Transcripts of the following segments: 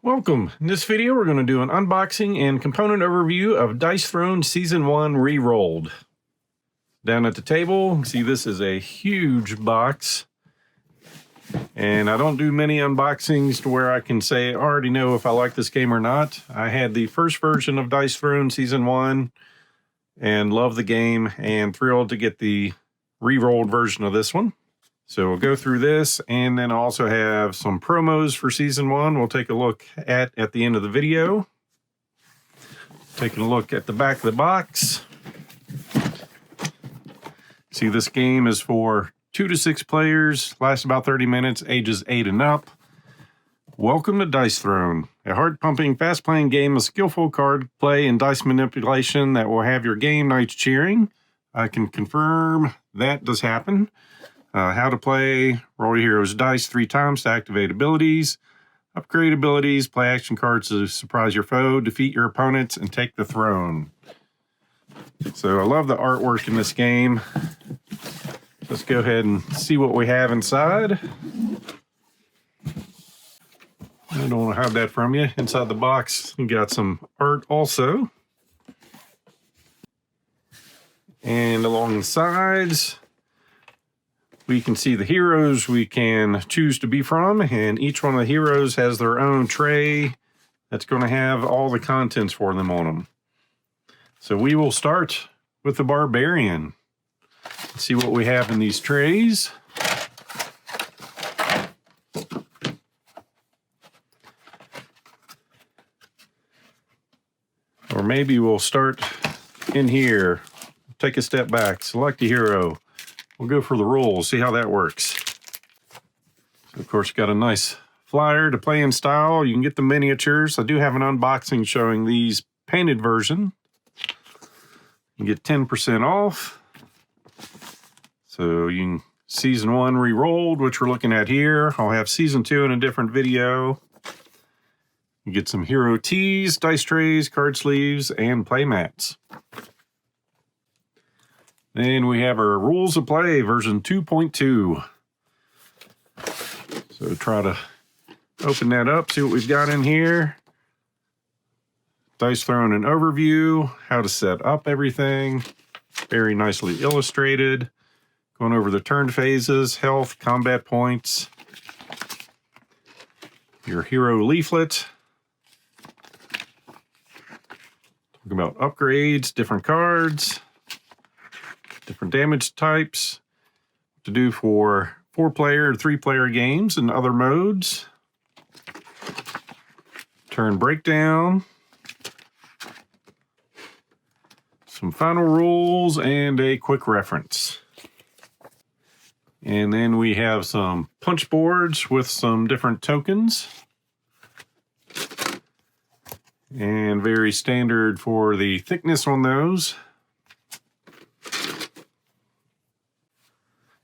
Welcome. In this video, we're going to do an unboxing and component overview of Dice Throne Season 1 Rerolled. Down at the table, see this is a huge box. And I don't do many unboxings to where I can say I already know if I like this game or not. I had the first version of Dice Throne Season 1 and love the game and thrilled to get the Rerolled version of this one. So we'll go through this, and then also have some promos for Season 1 we'll take a look at the end of the video. Taking a look at the back of the box. See, this game is for 2 to 6 players, lasts about 30 minutes, ages 8 and up. Welcome to Dice Throne, a heart-pumping, fast-playing game of skillful card play and dice manipulation that will have your game nights cheering. I can confirm that does happen. How to play: roll your hero's dice 3 times to activate abilities, upgrade abilities, play action cards to surprise your foe, defeat your opponents, and take the throne. So I love the artwork in this game. Let's go ahead and see what we have inside. I don't want to hide that from you. Inside the box, you got some art also. And along the sides, we can see the heroes we can choose to be from, and each one of the heroes has their own tray that's going to have all the contents for them on them. So we will start with the Barbarian. Let's see what we have in these trays. Or maybe we'll start in here. Take a step back, select a hero. We'll go for the rules, see how that works. So of course, got a nice flyer to play in style. You can get the miniatures. I do have an unboxing showing these painted version. You get 10% off. So you can Season 1 Rerolled, which we're looking at here. I'll have Season 2 in a different video. You get some hero tees, dice trays, card sleeves, and play mats. Then we have our Rules of Play version 2.2. So try to open that up, see what we've got in here. Dice Throne and overview, how to set up everything. Very nicely illustrated. Going over the turn phases, health, combat points. Your hero leaflet. Talking about upgrades, different cards. Different damage types, what to do for 4-player, 3-player games and other modes. Turn breakdown. Some final rules and a quick reference. And then we have some punch boards with some different tokens. And very standard for the thickness on those.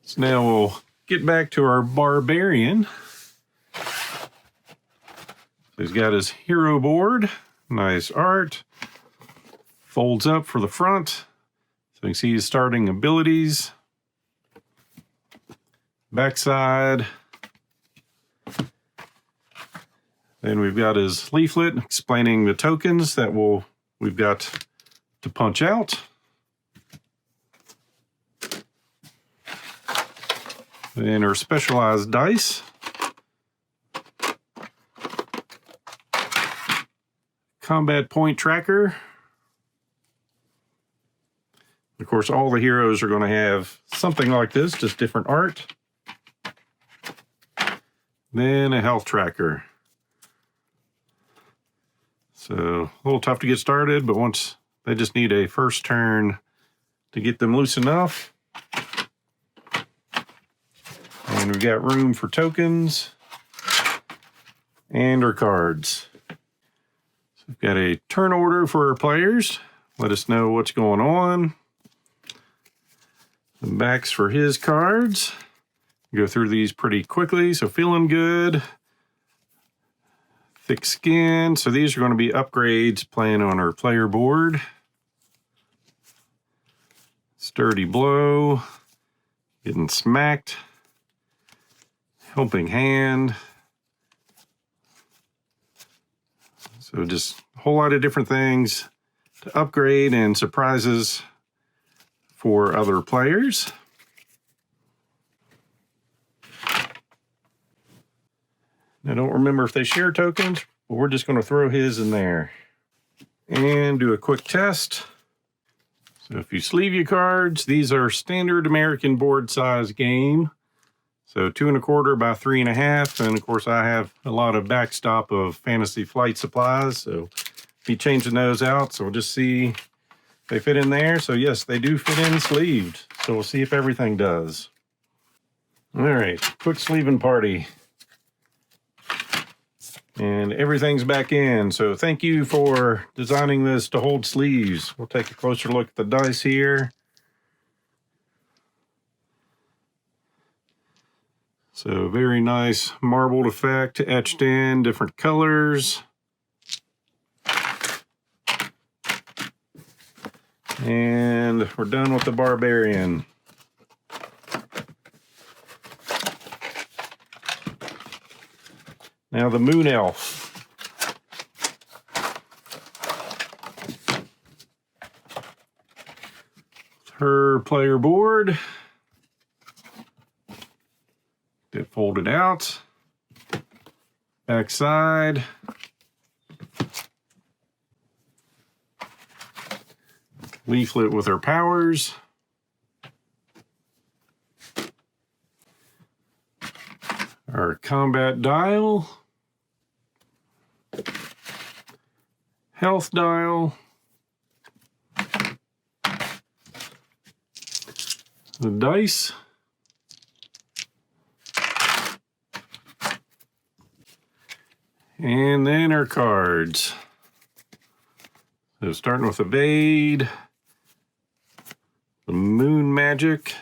So now we'll get back to our Barbarian. So he's got his hero board, nice art, folds up for the front. So you can see his starting abilities. Backside. Then we've got his leaflet explaining the tokens that we've got to punch out. Then our specialized dice. Combat point tracker. Of course, all the heroes are going to have something like this, just different art. Then a health tracker. So a little tough to get started, but once they just need a first turn to get them loose enough. And we've got room for tokens and our cards. So we've got a turn order for our players. Let us know what's going on. The backs for his cards. Go through these pretty quickly. So feeling good. Thick skin. So these are going to be upgrades playing on our player board. Sturdy blow. Getting smacked. Helping hand. So just a whole lot of different things to upgrade and surprises for other players. I don't remember if they share tokens, but we're just going to throw his in there and do a quick test. So if you sleeve your cards, these are standard American board size game. So 2 1/4 by 3 1/2. And of course I have a lot of backstop of Fantasy Flight supplies. So be changing those out. So we'll just see if they fit in there. So yes, they do fit in sleeved. So we'll see if everything does. All right, quick sleeving party. And everything's back in. So thank you for designing this to hold sleeves. We'll take a closer look at the dice here. So very nice marbled effect, etched in, different colors. And we're done with the Barbarian. Now the Moon Elf. Her player board. Get folded out. Back side. Leaflet with her powers. Our combat dial. Health dial. The dice. And then our cards. So starting with the Bade, the Moon Magic,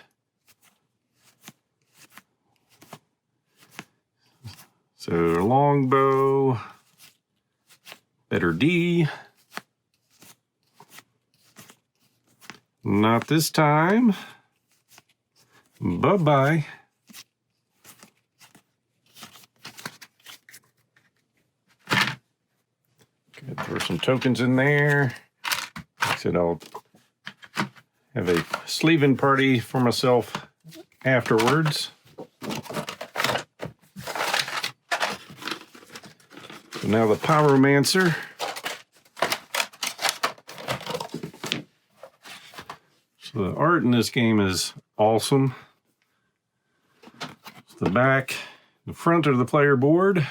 so Longbow, Better D, not this time, bye-bye. Throw some tokens in there. Like I said, I'll have a sleeving party for myself afterwards. So now the Pyromancer. So the art in this game is awesome. It's the back, the front of the player board.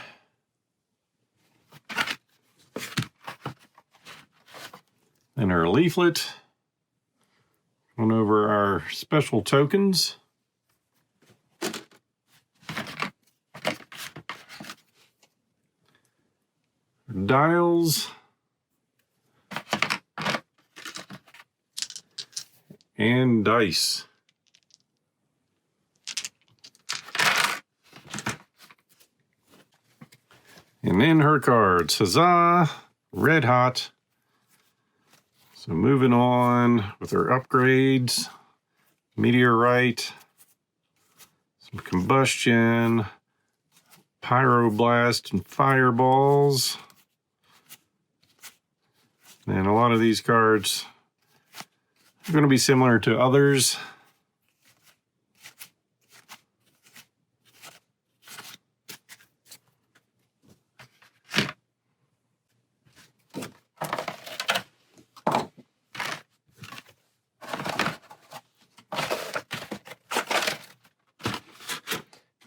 And our leaflet. Going over our special tokens. Dials. And dice. And then her cards. Huzzah! Red hot. So moving on with our upgrades, meteorite, some combustion, pyroblast and fireballs. And a lot of these cards are going to be similar to others.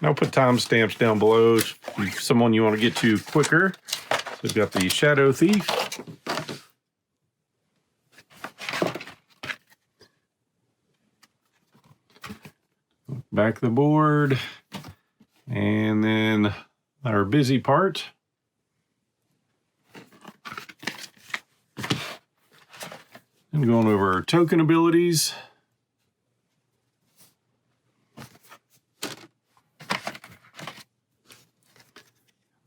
I'll put timestamps down below if someone you want to get to quicker. So we've got the Shadow Thief. Back the board. And then our busy part. And going over our token abilities.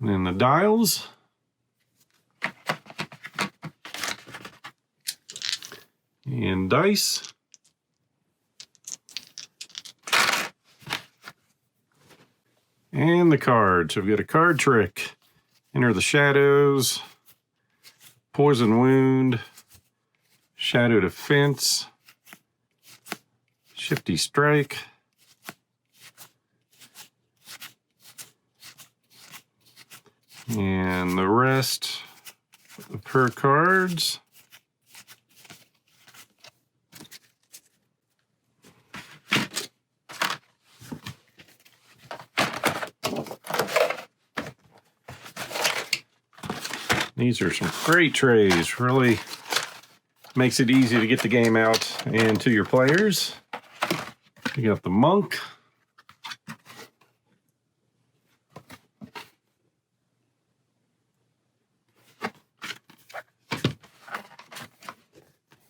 And then the dials. And dice. And the cards. So we've got a card trick. Enter the shadows. Poison Wound, Shadow Defense, Shifty Strike, and the rest of her cards. These are some great trays. Really makes it easy to get the game out and to your players. You got the Monk.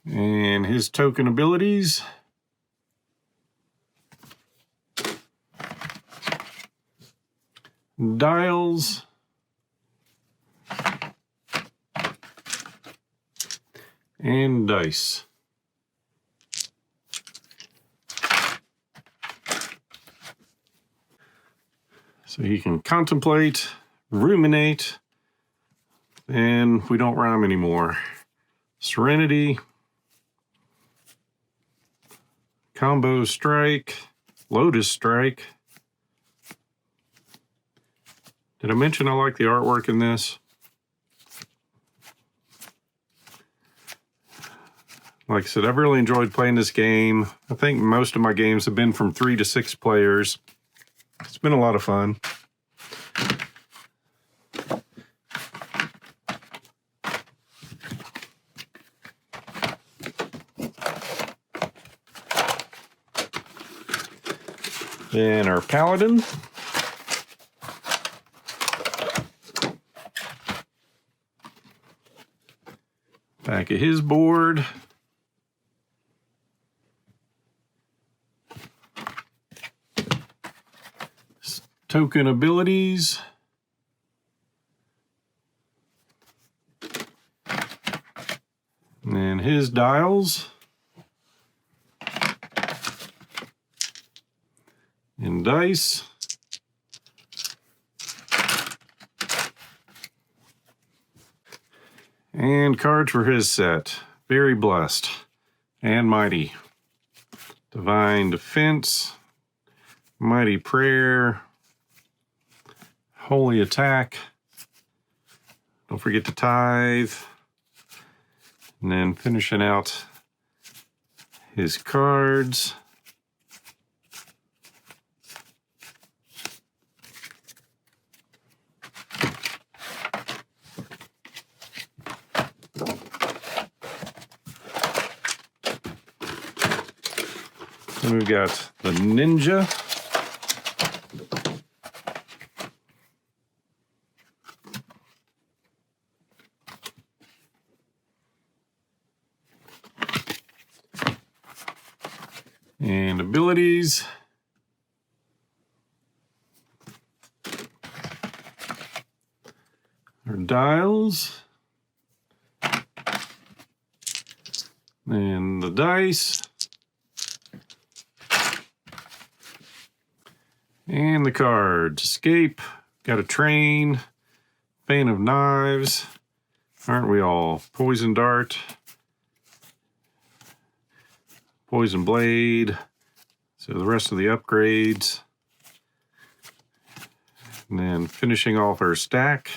And his token abilities. Dials. And dice. So you can contemplate, ruminate, and we don't rhyme anymore. Serenity, Combo Strike, Lotus Strike. Did I mention I like the artwork in this? Like I said, I've really enjoyed playing this game. I think most of my games have been from 3 to 6 players. It's been a lot of fun. Then our Paladin. Back of his board. Token abilities. And then his dials. And dice. And cards for his set. Very blessed and mighty. Divine Defense. Mighty Prayer. Holy Attack. Don't forget to tithe. And then finishing out his cards. And we've got the Ninja. And abilities. Our dials. And the dice. And the cards. Escape. Got a train. Fan of Knives. Aren't we all? Poison Dart. Poison Blade. So the rest of the upgrades. And then finishing off our stack.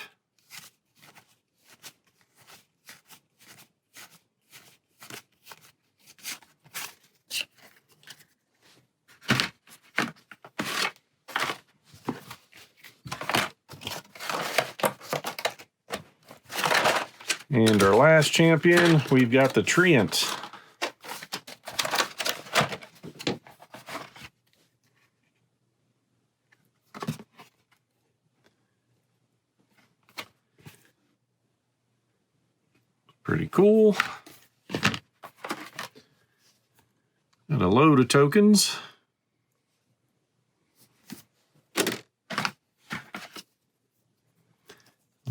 And our last champion, we've got the Treant. Pretty cool. Got a load of tokens.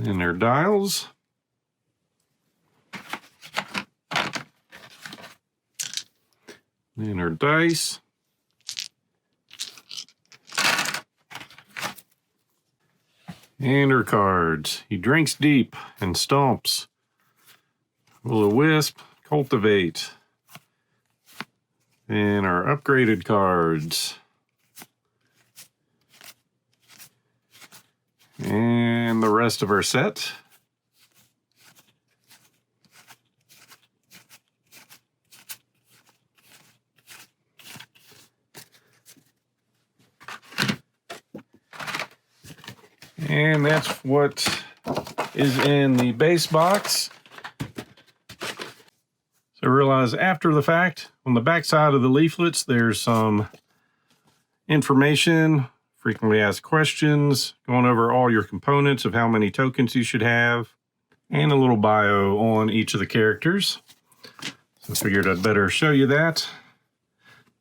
And their dials. And our dice. And her cards. He drinks deep and stomps. Will-O-Wisp, Cultivate, and our upgraded cards. And the rest of our set. And that's what is in the base box. So realize after the fact, on the back side of the leaflets, there's some information, frequently asked questions, going over all your components of how many tokens you should have, and a little bio on each of the characters. So I figured I'd better show you that.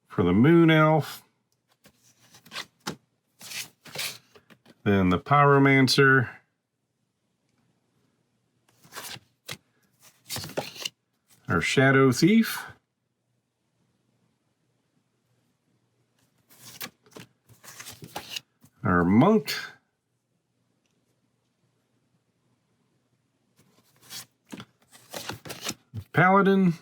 For the Moon Elf, then the Pyromancer, our Shadow Thief, our Monk, Paladin,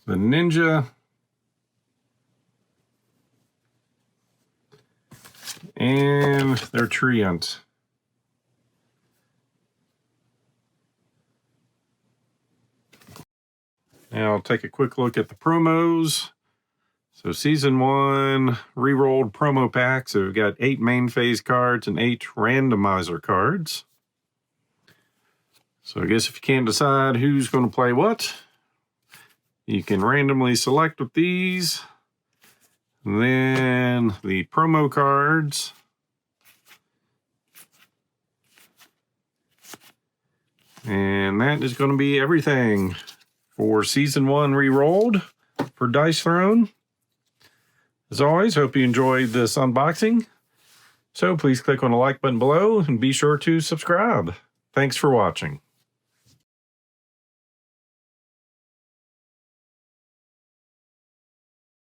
the Ninja, and their Treant. Now I'll take a quick look at the promos. So Season 1 Rerolled promo pack. So we've got 8 main phase cards and 8 randomizer cards. So I guess if you can't decide who's going to play what, you can randomly select with these. And then the promo cards. And that is going to be everything for Season 1 Rerolled for Dice Throne. As always, hope you enjoyed this unboxing. So please click on the like button below and be sure to subscribe. Thanks for watching.